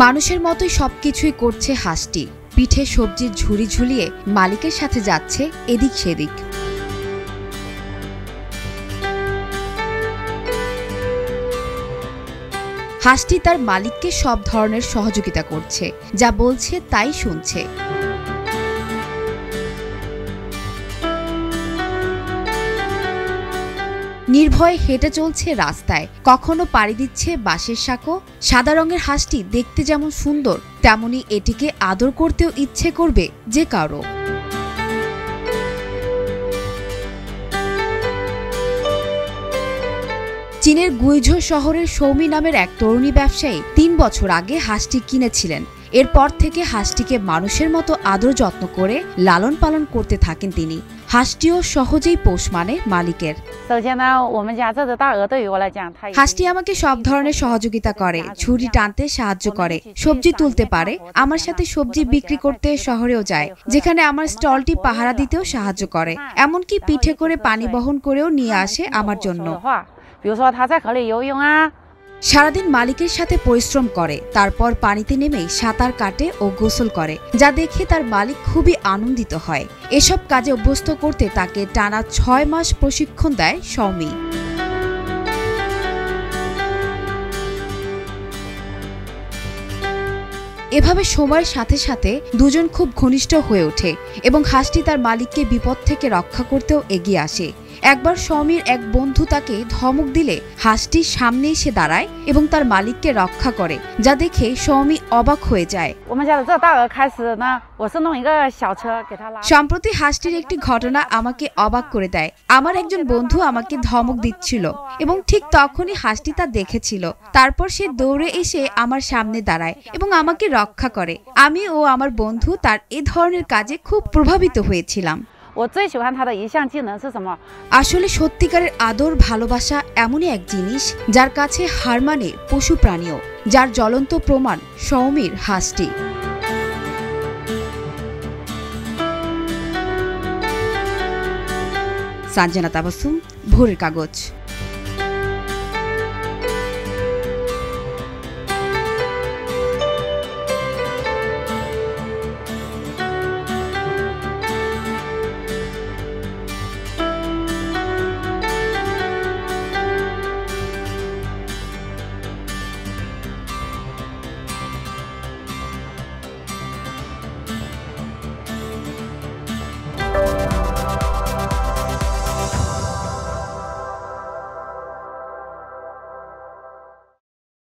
মানুষের মতোই সবকিছুই করছে হাঁসটি। পিঠে সবজির ঝুড়ি ঝুলিয়ে মালিকের সাথে যাচ্ছে এদিক সেদিক। হাঁসটি তার মালিককে সব ধরনের সহযোগিতা করছে, যা বলছে তাই শুনছে। নির্ভয়ে হেঁটে চলছে রাস্তায়, কখনো পাড়ি দিচ্ছে বাঁশের সাঁকো। সাদা রঙের হাঁসটি দেখতে যেমন সুন্দর, তেমনি এটিকে আদর করতেও ইচ্ছে করবে যে কারো। চীনের গুইঝৌ শহরের সৌমি নামের এক তরুণী ব্যবসায়ী ৩ বছর আগে হাঁসটি কিনেছিলেন। এরপর থেকে হাঁসটিকে মানুষের মতো আদর যত্ন করে লালন পালন করতে থাকেন তিনি। হাঁসটিও সহজেই পোষ মানে মালিকের। হাঁসটি আমাকে সব ধরনের সহযোগিতা করে, ঝুড়ি টানতে সাহায্য করে, সবজি তুলতে পারে, আমার সাথে সবজি বিক্রি করতে শহরেও যায়, যেখানে আমার স্টলটি পাহারা দিতেও সাহায্য করে, এমনকি পিঠে করে পানি বহন করেও নিয়ে আসে আমার জন্য। সারাদিন মালিকের সাথে পরিশ্রম করে, তারপর পানিতে নেমেই সাঁতার কাটে ও গোসল করে, যা দেখে তার মালিক খুবই আনন্দিত হয়। এসব কাজে অভ্যস্ত করতে তাকে টানা ৬ মাস প্রশিক্ষণ দেয় সৌমি। এভাবে সময়ের সাথে সাথে দুজন খুব ঘনিষ্ঠ হয়ে ওঠে এবং হাঁসটি তার মালিককে বিপদ থেকে রক্ষা করতেও এগিয়ে আসে। একবার সৌমির এক বন্ধু তাকে ধমক দিলে হাঁসটির সামনে এসে দাঁড়ায় এবং তার মালিককে রক্ষা করে, যা দেখে সৌমি অবাক হয়ে যায়। সম্প্রতি হাঁসটির একটি ঘটনা আমাকে অবাক করে দেয়। আমার একজন বন্ধু আমাকে ধমক দিচ্ছিল এবং ঠিক তখনই হাঁসটি তা দেখেছিল। তারপর সে দৌড়ে এসে আমার সামনে দাঁড়ায় এবং আমাকে রক্ষা করে। আমি ও আমার বন্ধু তার এ ধরনের কাজে খুব প্রভাবিত হয়েছিলাম। আসলে সত্যিকারের আদর ভালোবাসা এমনই এক জিনিস যার কাছে হার মানে পশু প্রাণীও, যার জ্বলন্ত প্রমাণ সৌমির হাঁসটি। সানজানা তাবাসসুম, ভোরের কাগজ।